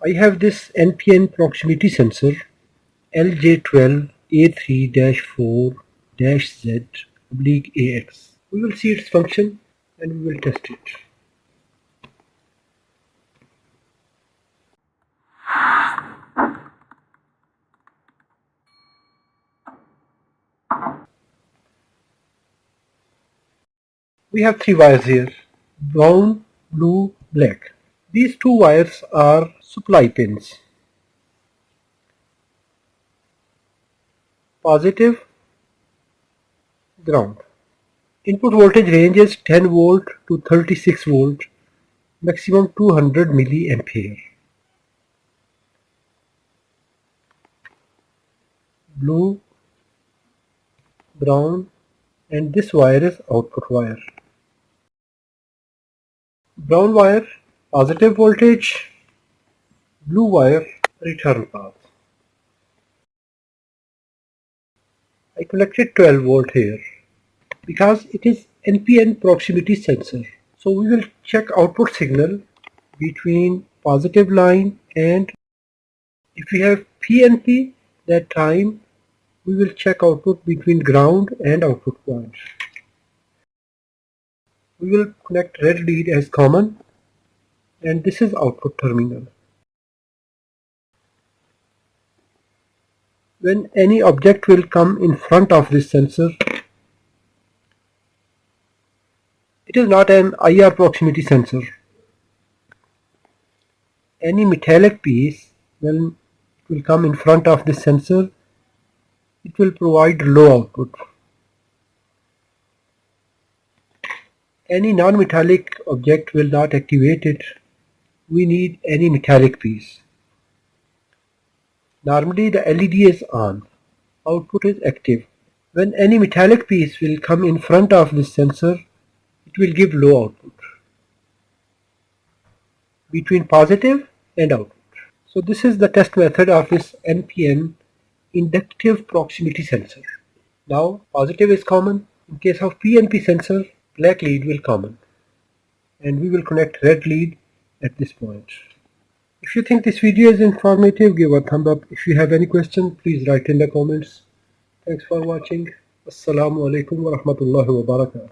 I have this NPN proximity sensor LJ12A3-4-Z-AX. We will see its function and we will test it. We have three wires here: brown, blue, black. These two wires are supply pins. Positive, ground. Input voltage range is 10 volt to 36 volt, maximum 200 milliampere. Blue, brown, and this wire is output wire. Brown wire, positive voltage, blue wire, return path. I connected 12 volt here because it is NPN proximity sensor. So we will check output signal between positive line, and if we have PNP, that time we will check output between ground and output point. We will connect red lead as common, and this is output terminal. When any object will come in front of this sensor, it is not an IR proximity sensor. Any metallic piece, when it will come in front of this sensor, it will provide low output. Any non-metallic object will not activate it. We need any metallic piece. Normally the LED is on, output is active. When any metallic piece will come in front of this sensor, it will give low output between positive and output. So this is the test method of this NPN inductive proximity sensor. Now positive is common. In case of PNP sensor, black lead will common, and we will connect red lead at this point. If you think this video is informative, give a thumb up. If you have any question, please write in the comments. Thanks for watching. Assalamu alaikum wa rahmatullahi wa barakatuh.